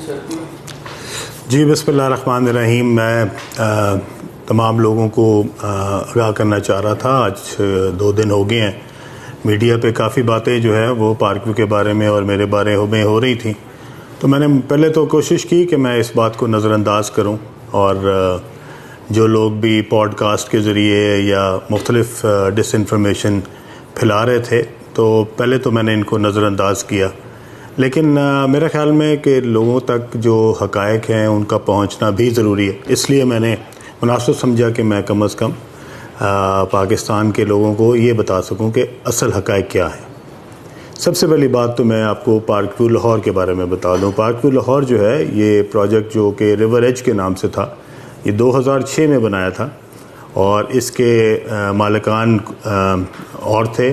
جی بسم اللہ الرحمن الرحیم. میں تمام لوگوں کو آگاہ کرنا چاہ رہا تھا. آج 2 دن ہو گئے ہیں میڈیا پہ کافی باتیں جو ہے وہ پارک ویو کے بارے میں اور میرے بارے میں ہو رہی تھیں. تو میں نے پہلے تو کوشش کی کہ میں اس بات کو نظر انداز کروں، اور جو لوگ بھی پوڈ کاسٹ کے ذریعے یا مختلف ڈس انفارمیشن پھیلا رہے تھے تو پہلے تو میں نے ان کو نظر انداز کیا، لیکن میرا خیال میں کہ لوگوں تک جو حقائق ہیں ان کا پہنچنا بھی ضروری ہے. اس لیے میں نے مناسب سمجھا کہ میں کم از کم پاکستان کے لوگوں کو یہ بتا سکوں کہ اصل حقائق کیا ہیں. سب سے پہلی بات تو میں آپ کو پارک ویو لاہور کے بارے میں بتا دوں. پارک ویو لاہور جو ہے یہ پروجیکٹ جو کہ ریور ایج کے نام سے تھا، یہ 2006 میں بنایا تھا، اور اس کے مالکان اور تھے،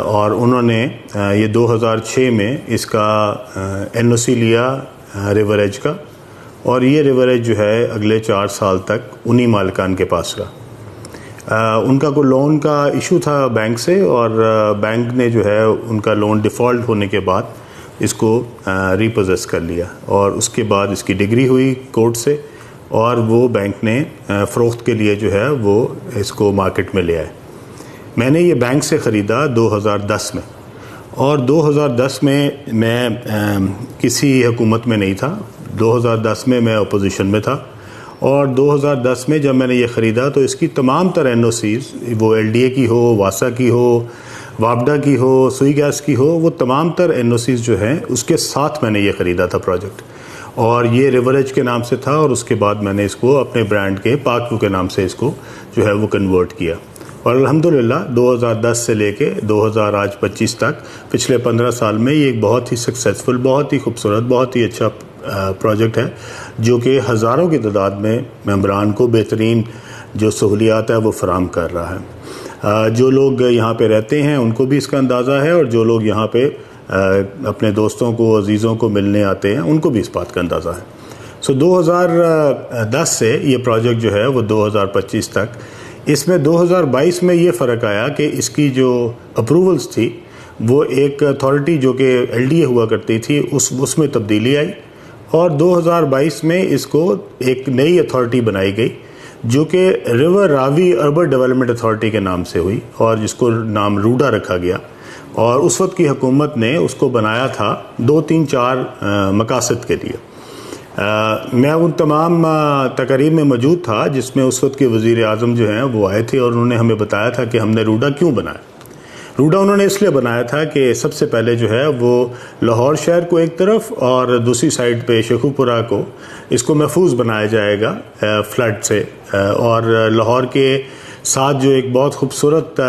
اور انہوں نے یہ 2006 میں اس کا NOC لیا ریور ایج کا، اور یہ ریور ایج جو ہے اگلے 4 سال تک انہی مالکان کے پاس رہا. ان کا کوئی لون کا ایشو تھا بینک سے، اور بینک نے جو ہے ان کا لون ڈیفالٹ ہونے کے بعد اس کو ریپوزیس کر لیا، اور اس کے بعد اس کی ڈگری ہوئی کورٹ سے، اور وہ بینک نے فروخت کے لیے جو ہے وہ اس کو مارکیٹ میں لے آئے. میں نے یہ بینک سے خریدا 2010 میں، اور 2010 میں میں کسی حکومت میں نہیں تھا. 2010 میں اپوزیشن میں تھا، اور 2010 میں جب میں نے یہ خریدا تو اس کی تمام تر NOCs، وہ LDA کی ہو، واسا کی ہو، وابڈا کی ہو، سوئی گیس کی ہو، وہ تمام تر NOCs جو ہیں اس کے ساتھ میں نے یہ خریدا تھا پروجیکٹ. اور یہ ریور ایج کے نام سے تھا، اور اس کے بعد میں نے اس کو اپنے برانڈ کے پارک ویو کے نام سے اس کو جو ہے وہ کنورٹ کیا. اور الحمدللہ 2010 سے لے کے 2025 تک پچھلے 15 سال میں یہ ایک بہت ہی سکسیزفل، بہت ہی خوبصورت، بہت ہی اچھا پروجیکٹ ہے، جو کہ ہزاروں کی تعداد میں ممبران کو بہترین جو سہولیات ہے وہ فراہم کر رہا ہے. جو لوگ یہاں پہ رہتے ہیں ان کو بھی اس کا اندازہ ہے، اور جو لوگ یہاں پہ اپنے دوستوں کو، عزیزوں کو ملنے آتے ہیں ان کو بھی اس بات کا اندازہ ہے. 2010 سے یہ پروجیکٹ جو ہے وہ 2025 تک، اس میں 2022 میں یہ فرق آیا کہ اس کی جو اپروولز تھی وہ ایک اتھارٹی جو کہ LDA ہوا کرتی تھی اس میں تبدیلی آئی، اور 2022 میں اس کو ایک نئی اتھارٹی بنائی گئی جو کہ ریور راوی اربن ڈیولپمنٹ اتھارٹی کے نام سے ہوئی، اور جس کو نام روڈا رکھا گیا. اور اس وقت کی حکومت نے اس کو بنایا تھا 2 3 4 مقاصد کے لیے. میں ان تمام تقریب میں موجود تھا جس میں اس وقت کے وزیر اعظم جو ہیں وہ آئے تھے، اور انہوں نے ہمیں بتایا تھا کہ ہم نے روڈا کیوں بنایا. روڈا انہوں نے اس لیے بنایا تھا کہ سب سے پہلے جو ہے وہ لاہور شہر کو ایک طرف، اور دوسری سائڈ پہ شیخو پورہ کو، اس کو محفوظ بنایا جائے گا فلڈ سے. اور لاہور کے ساتھ جو ایک بہت خوبصورت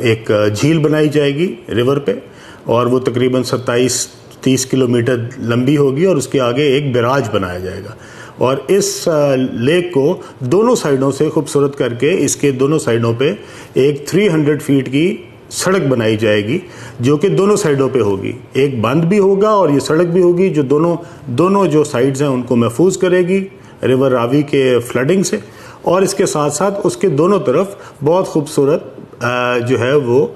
ایک جھیل بنائی جائے گی ریور پہ، اور وہ تقریباً 27-30 کلومیٹر لمبی ہوگی، اور اس کے آگے ایک بیراج بنایا جائے گا. اور اس لیک کو دونوں سائڈوں سے خوبصورت کر کے اس کے دونوں سائڈوں پہ ایک 300 فیٹ کی سڑک بنائی جائے گی جو کہ دونوں سائڈوں پہ ہوگی. ایک بند بھی ہوگا اور یہ سڑک بھی ہوگی جو دونوں جو سائڈز ہیں ان کو محفوظ کرے گی ریور راوی کے فلڈنگ سے. اور اس کے ساتھ ساتھ اس کے دونوں طرف بہت خوبصورت جو ہے وہ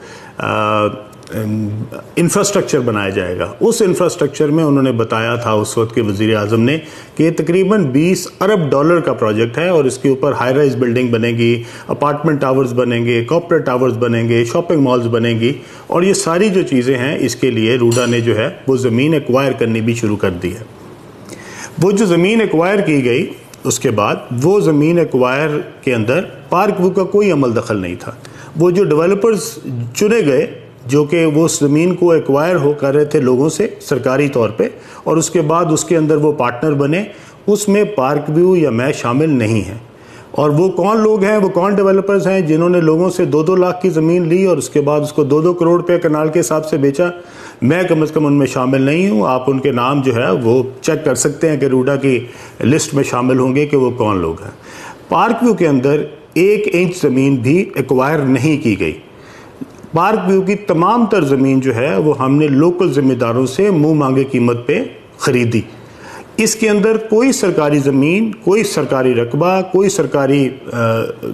انفراسٹرکچر بنایا جائے گا. اس انفراسٹرکچر میں انہوں نے بتایا تھا اس وقت کے وزیر اعظم نے کہ یہ تقریباً $20 ارب کا پروجیکٹ ہے، اور اس کے اوپر ہائی رائز بلڈنگ بنے گی، اپارٹمنٹ ٹاورز بنیں گے، کارپوریٹ ٹاورز بنیں گے، شاپنگ مالز بنیں گی. اور یہ ساری جو چیزیں ہیں اس کے لیے روڈا نے جو ہے وہ زمین ایکوائر کرنی بھی شروع کر دی ہے. وہ جو زمین ایکوائر کی گئی اس کے بعد وہ زمین ایکوائر کے اندر پارک ویو کا کوئی عمل دخل نہیں تھا. وہ جو ڈیولپرز چنے گئے جو کہ وہ اس زمین کو ایکوائر ہو کر رہے تھے لوگوں سے سرکاری طور پہ، اور اس کے بعد اس کے اندر وہ پارٹنر بنے، اس میں پارک ویو یا میں شامل نہیں ہیں. اور وہ کون لوگ ہیں، وہ کون ڈیولپرز ہیں جنہوں نے لوگوں سے 2-2 لاکھ کی زمین لی اور اس کے بعد اس کو 2-2 کروڑ روپے کنال کے حساب سے بیچا؟ میں کم از کم ان میں شامل نہیں ہوں. آپ ان کے نام جو ہے وہ چیک کر سکتے ہیں کہ روڈا کی لسٹ میں شامل ہوں گے کہ وہ کون لوگ ہیں. پارک ویو کے اندر 1 انچ زمین بھی ایکوائر نہیں کی گئی. پارک ویو کی تمام تر زمین جو ہے وہ ہم نے لوکل ذمہ داروں سے منہ مانگے قیمت پہ خریدی. اس کے اندر کوئی سرکاری زمین، کوئی سرکاری رقبہ، کوئی سرکاری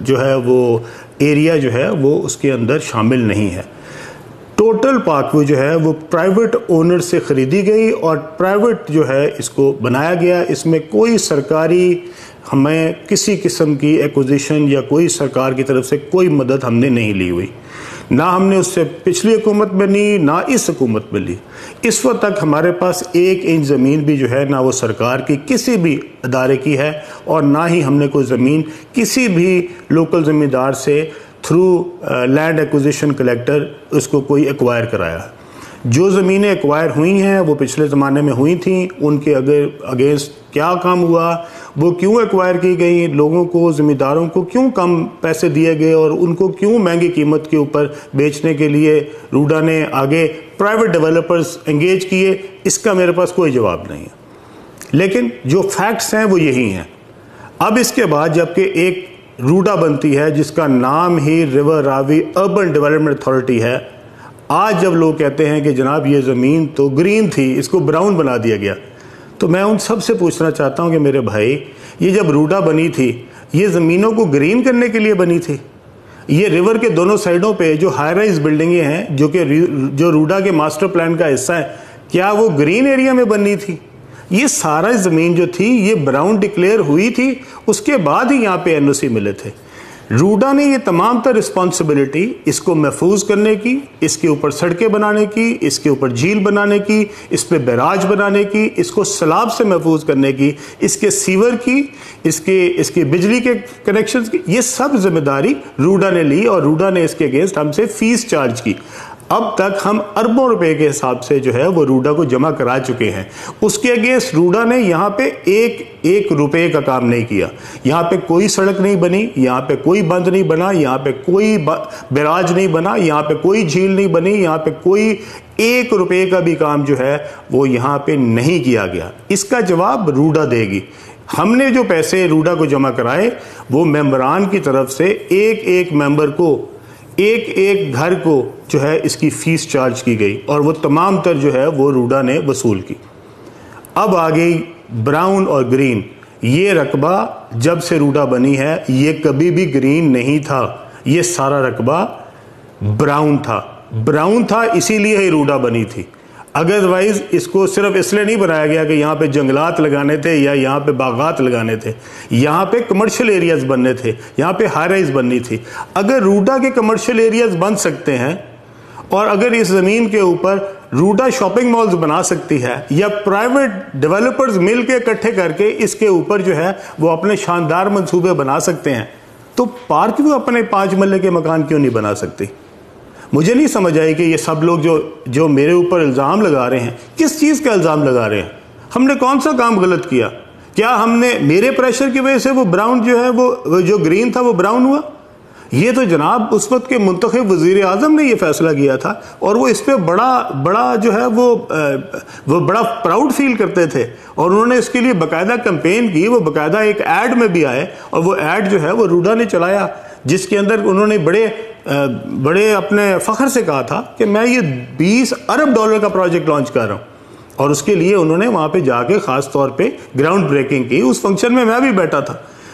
جو ہے وہ ایریا جو ہے وہ اس کے اندر شامل نہیں ہے. ٹوٹل پاکوی جو ہے وہ پرائیویٹ اونر سے خریدی گئی اور پرائیویٹ جو ہے اس کو بنایا گیا. اس میں کوئی سرکاری ہمیں کسی قسم کی ایکوزیشن یا کوئی سرکار کی طرف سے کوئی مدد ہم نے نہیں لی ہوئی. نہ ہم نے اس سے پچھلی حکومت میں لی نہ اس حکومت میں لی. اس وقت تک ہمارے پاس 1 انچ زمین بھی جو ہے نہ وہ سرکار کی کسی بھی ادارے کی ہے اور نہ ہی ہم نے کوئی زمین کسی بھی لوکل زمیندار سے تھرو لینڈ ایکوزیشن کلیکٹر اس کو کوئی ایکوائر کرایا. جو زمینیں ایکوائر ہوئی ہیں وہ پچھلے زمانے میں ہوئی تھیں. ان کے اگینسٹ کیا کام ہوا, وہ کیوں ایکوائر کی گئی, لوگوں کو زمینداروں کو کیوں کم پیسے دیے گئے اور ان کو کیوں مہنگی قیمت کے اوپر بیچنے کے لیے روڈا نے آگے پرائیویٹ ڈیولپرز انگیج کیے, اس کا میرے پاس کوئی جواب نہیں ہے. لیکن جو فیکٹس ہیں وہ یہی ہیں. اب اس کے بعد جبکہ ایک روڈا بنتی ہے جس کا نام ہی ریور راوی اربن ڈیولپمنٹ اتھارٹی ہے, آج جب لوگ کہتے ہیں کہ جناب یہ زمین تو گرین تھی اس کو براؤن بنا دیا گیا, تو میں ان سب سے پوچھنا چاہتا ہوں کہ میرے بھائی یہ جب روڈا بنی تھی یہ زمینوں کو گرین کرنے کے لیے بنی تھی؟ یہ ریور کے دونوں سائڈوں پہ جو ہائی رائز بلڈنگیں ہیں جو روڈا کے ماسٹر پلان کا حصہ ہے, کیا وہ گرین ایریا میں بننی تھی؟ یہ سارا زمین جو تھی یہ براؤن ڈکلیئر ہوئی تھی, اس کے بعد ہی یہاں پہ NOC ملے تھے. روڈا نے یہ تمام تر رسپانسبلٹی اس کو محفوظ کرنے کی, اس کے اوپر سڑکیں بنانے کی, اس کے اوپر جھیل بنانے کی, اس پہ بیراج بنانے کی, اس کو سیلاب سے محفوظ کرنے کی, اس کے سیور کی, اس کے بجلی کے کنیکشنز کی, یہ سب ذمہ داری روڈا نے لی اور روڈا نے اس کے اگینسٹ ہم سے فیس چارج کی. اب تک ہم اربوں روپے کے حساب سے جو ہے وہ روڈا کو جمع کرا چکے ہیں. اس کے اگینسٹ روڈا نے یہاں پہ ایک روپے کا کام نہیں کیا. یہاں پہ کوئی سڑک نہیں بنی, یہاں پہ کوئی بند نہیں بنا, یہاں پہ کوئی بیراج نہیں بنا, یہاں پہ کوئی جھیل نہیں بنی, یہاں پہ کوئی 1 روپے کا بھی کام جو ہے وہ یہاں پہ نہیں کیا گیا. اس کا جواب روڈا دے گی. ہم نے جو پیسے روڈا کو جمع کرائے وہ ممبران کی طرف سے ایک ممبر کو ایک گھر کو جو ہے اس کی فیس چارج کی گئی اور وہ تمام تر جو ہے وہ روڈا نے وصول کی. اب آ گئی براؤن اور گرین. یہ رقبہ جب سے روڈا بنی ہے یہ کبھی بھی گرین نہیں تھا, یہ سارا رقبہ براؤن تھا. براؤن تھا اسی لیے ہی روڈا بنی تھی. ادروائز اس کو صرف اس لیے نہیں بنایا گیا کہ یہاں پہ جنگلات لگانے تھے یا یہاں پہ باغات لگانے تھے. یہاں پہ کمرشل ایریاز بننے تھے, یہاں پہ ہائی رائز بننی تھی. اگر روڈا کے کمرشل ایریاز بن سکتے ہیں اور اگر اس زمین کے اوپر روڈا شاپنگ مالز بنا سکتی ہے یا پرائیویٹ ڈیولپرز مل کے اکٹھے کر کے اس کے اوپر جو ہے وہ اپنے شاندار منصوبے بنا سکتے ہیں, تو پارک بھی اپنے 5 مرلے کے مکان کیوں نہیں بنا سکتی؟ مجھے نہیں سمجھ آئی کہ یہ سب لوگ جو میرے اوپر الزام لگا رہے ہیں, کس چیز کا الزام لگا رہے ہیں؟ ہم نے کون سا کام غلط کیا؟ کیا ہم نے میرے پریشر کی وجہ سے وہ براؤن جو ہے وہ جو گرین تھا وہ براؤن ہوا؟ یہ تو جناب اس وقت کے منتخب وزیر اعظم نے یہ فیصلہ کیا تھا اور وہ اس پہ بڑا جو ہے وہ بڑا پراؤڈ فیل کرتے تھے اور انہوں نے اس کے لیے باقاعدہ کمپین کی. وہ باقاعدہ ایک ایڈ میں بھی آئے اور وہ ایڈ جو ہے وہ روڈا نے چلایا جس کے اندر انہوں نے بڑے اپنے فخر سے کہا تھا کہ میں یہ $20 ارب کا پروجیکٹ لانچ کر رہا ہوں. اور اس کے لیے انہوں نے وہاں پہ جا کے خاص طور پہ گراؤنڈ بریکنگ کی. اس فنکشن میں بھی بیٹھا تھا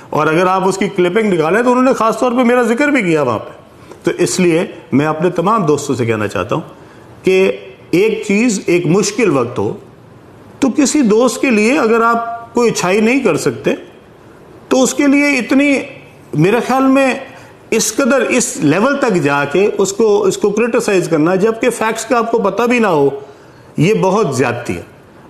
اور اگر آپ اس کی کلپنگ نکالیں تو انہوں نے خاص طور پہ میرا ذکر بھی کیا وہاں پہ. تو اس لیے میں اپنے تمام دوستوں سے کہنا چاہتا ہوں کہ ایک چیز ایک مشکل وقت ہو تو کسی دوست کے لیے اگر آپ کوئی اچھائی نہیں کر سکتے تو اس کے لیے اتنی میرے خیال میں اس قدر اس لیول تک جا کے اس کو کرٹیسائز کرنا جبکہ فیکٹس کا آپ کو پتہ بھی نہ ہو, یہ بہت زیادتی ہے.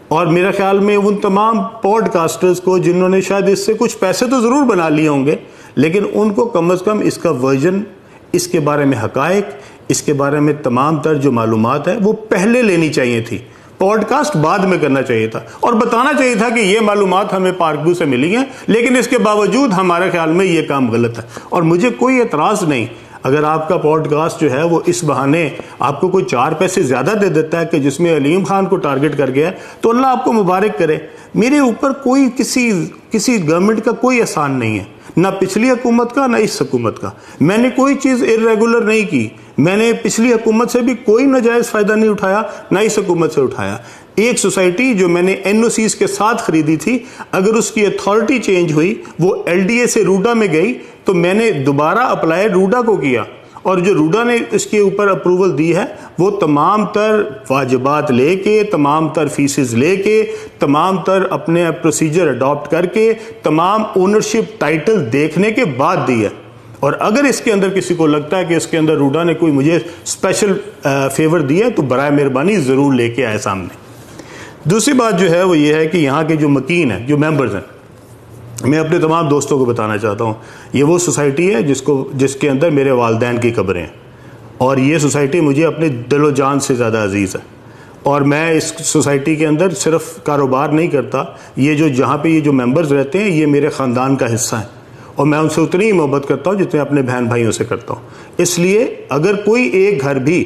اور میرے خیال میں ان تمام پوڈ کاسٹرز کو جنہوں نے شاید اس سے کچھ پیسے تو ضرور بنا لیے ہوں گے لیکن ان کو کم از کم اس کا ورژن, اس کے بارے میں حقائق, اس کے بارے میں تمام تر جو معلومات ہے وہ پہلے لینی چاہیے تھی. پوڈ کاسٹ بعد میں کرنا چاہیے تھا اور بتانا چاہیے تھا کہ یہ معلومات ہمیں پارک ویو سے ملی ہیں لیکن اس کے باوجود ہمارے خیال میں یہ کام غلط ہے. اور مجھے کوئی اعتراض نہیں اگر آپ کا پوڈ کاسٹ جو ہے وہ اس بہانے آپ کو کوئی 4 پیسے زیادہ دے دیتا ہے کہ جس میں علیم خان کو ٹارگٹ کر گیا تو اللہ آپ کو مبارک کرے. میرے اوپر کوئی کسی گورنمنٹ کا کوئی احسان نہیں ہے, نہ پچھلی حکومت کا نہ اس حکومت کا. میں نے کوئی چیز ارریگولر نہیں کی. میں نے پچھلی حکومت سے بھی کوئی ناجائز فائدہ نہیں اٹھایا نہ اس حکومت سے اٹھایا. ایک سوسائٹی جو میں نے NOCs کے ساتھ خریدی تھی اگر اس کی اتھارٹی چینج ہوئی وہ LDA سے روڈا میں گئی تو میں نے دوبارہ اپلائی روڈا کو کیا اور جو روڈا نے اس کے اوپر اپروول دی ہے وہ تمام تر واجبات لے کے، تمام تر فیسز لے کے، تمام تر اپنے پروسیجر اڈاپٹ کر کے، تمام اونرشپ ٹائٹل دیکھنے کے بعد دی ہے. اور اگر اس کے اندر کسی کو لگتا ہے کہ اس کے اندر روڈا نے کوئی مجھے اسپیشل فیور دیا ہے تو برائے مہربانی ضرور لے کے آئے سامنے. دوسری بات جو ہے وہ یہ ہے کہ یہاں کے جو مکین ہیں، جو ممبرز ہیں، میں اپنے تمام دوستوں کو بتانا چاہتا ہوں یہ وہ سوسائٹی ہے جس کے اندر میرے والدین کی قبریں ہیں، اور یہ سوسائٹی مجھے اپنے دل و جان سے زیادہ عزیز ہے. اور میں اس سوسائٹی کے اندر صرف کاروبار نہیں کرتا، یہ جہاں پہ یہ جو ممبرز رہتے ہیں یہ میرے خاندان کا حصہ ہیں، اور میں ان سے اتنی ہی محبت کرتا ہوں جتنے اپنے بہن بھائیوں سے کرتا ہوں. اس لیے اگر کوئی ایک گھر بھی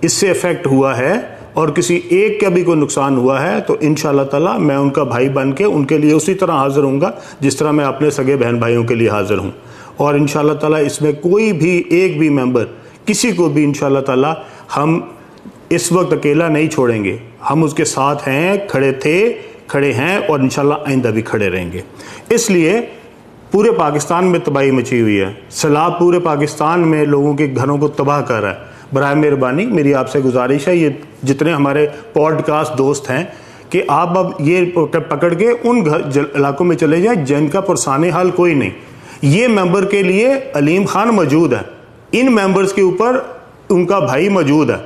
اس سے افیکٹ ہوا ہے اور کسی ایک کا بھی کوئی نقصان ہوا ہے تو انشاءاللہ تعالی میں ان کا بھائی بن کے ان کے لیے اسی طرح حاضر ہوں گا جس طرح میں اپنے سگے بہن بھائیوں کے لیے حاضر ہوں. اور انشاءاللہ تعالی اس میں کوئی بھی ایک بھی ممبر کسی کو بھی انشاءاللہ تعالی ہم اس وقت اکیلا نہیں چھوڑیں گے. ہم اس کے ساتھ ہیں، کھڑے تھے، کھڑے ہیں، اور انشاءاللہ آئندہ بھی کھڑے رہیں گے. اس لیے پورے پاکستان میں تباہی مچی ہوئی ہے، سیلاب پورے پاکستان میں لوگوں کے گھروں کو تباہ کر رہا ہے. برائے مہربانی میری آپ سے گزارش ہے، یہ جتنے ہمارے پوڈ کاسٹ دوست ہیں کہ آپ اب یہ پکڑ کے ان علاقوں میں چلے جائیں جن کا پرسان حال کوئی نہیں. یہ ممبر کے لیے علیم خان موجود ہے، ان ممبرز کے اوپر ان کا بھائی موجود ہے،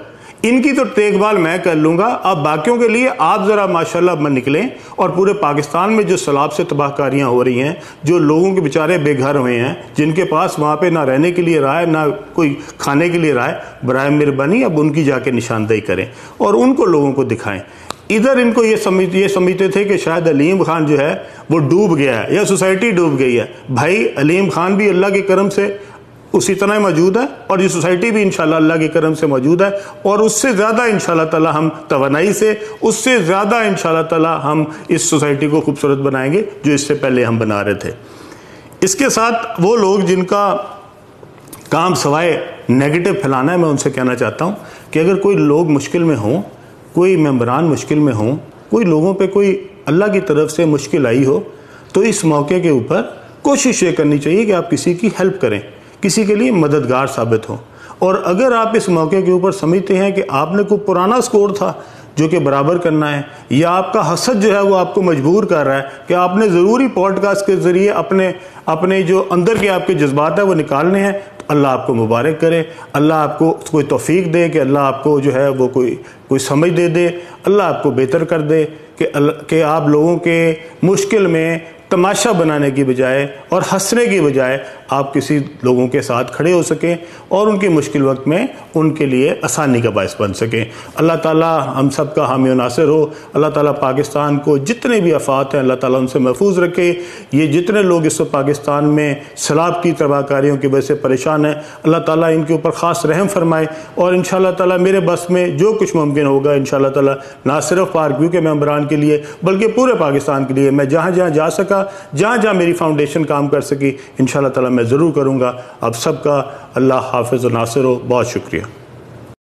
ان کی تو دیکھ بھال میں کر لوں گا. اب باقیوں کے لیے آپ ذرا ماشاءاللہ میں نکلیں، اور پورے پاکستان میں جو سیلاب سے تباہ کاریاں ہو رہی ہیں، جو لوگوں کے بیچارے بے گھر ہوئے ہیں، جن کے پاس وہاں پہ نہ رہنے کے لیے رہا ہے نہ کوئی کھانے کے لیے رہا ہے، برائے مہربانی اب ان کی جا کے نشاندہی کریں اور ان کو لوگوں کو دکھائیں. ادھر ان کو یہ سمجھتے تھے کہ شاید علیم خان جو ہے وہ ڈوب گیا ہے یا سوسائٹی ڈوب گئی ہے. بھائی علیم خان بھی اللہ کے کرم سے اسی طرح موجود ہے، اور یہ سوسائٹی بھی انشاءاللہ اللہ کے کرم سے موجود ہے، اور اس سے زیادہ انشاءاللہ تعالی ہم توانائی سے، اس سے زیادہ انشاءاللہ تعالی ہم اس سوسائٹی کو خوبصورت بنائیں گے جو اس سے پہلے ہم بنا رہے تھے. اس کے ساتھ وہ لوگ جن کا کام سوائے نیگیٹو پھیلانا ہے، میں ان سے کہنا چاہتا ہوں کہ اگر کوئی لوگ مشکل میں ہوں، کوئی ممبران مشکل میں ہوں، کوئی لوگوں پہ کوئی اللہ کی طرف سے مشکل آئی ہو، تو اس موقع کے اوپر کوشش یہ کرنی چاہیے کہ آپ کسی کی ہیلپ کریں، کسی کے لیے مددگار ثابت ہوں. اور اگر آپ اس موقع کے اوپر سمجھتے ہیں کہ آپ نے کوئی پرانا سکور تھا جو کہ برابر کرنا ہے، یا آپ کا حسد جو ہے وہ آپ کو مجبور کر رہا ہے کہ آپ نے ضروری پوڈ کاسٹ کے ذریعے اپنے جو اندر کے آپ کے جذبات ہیں وہ نکالنے ہیں، تو اللہ آپ کو مبارک کرے، اللہ آپ کو کوئی توفیق دے کہ اللہ آپ کو جو ہے وہ کوئی سمجھ دے، اللہ آپ کو بہتر کر دے کہ آپ لوگوں کے مشکل میں تماشا بنانے کی بجائے اور ہنسنے کی بجائے آپ کسی لوگوں کے ساتھ کھڑے ہو سکیں اور ان کے مشکل وقت میں ان کے لیے آسانی کا باعث بن سکیں. اللہ تعالیٰ ہم سب کا حامی و ناصر ہو. اللہ تعالیٰ پاکستان کو جتنے بھی آفات ہیں اللہ تعالیٰ ان سے محفوظ رکھے. یہ جتنے لوگ اس وقت پاکستان میں سیلاب کی تباہ کاریوں کی وجہ سے پریشان ہیں، اللہ تعالیٰ ان کے اوپر خاص رحم فرمائے. اور انشاءاللہ تعالیٰ میرے بس میں جو کچھ ممکن ہوگا انشاءاللہ تعالیٰ نہ صرف پارک ویو کے ممبران کے لیے بلکہ پورے پاکستان کے لیے میں جہاں جہاں جا سکا، جہاں میری فاؤنڈیشن کام کر سکی، انشاءاللہ تعالیٰ میں ضرور کروں گا. آپ سب کا اللہ حافظ و ناصر ہو. بہت شکریہ.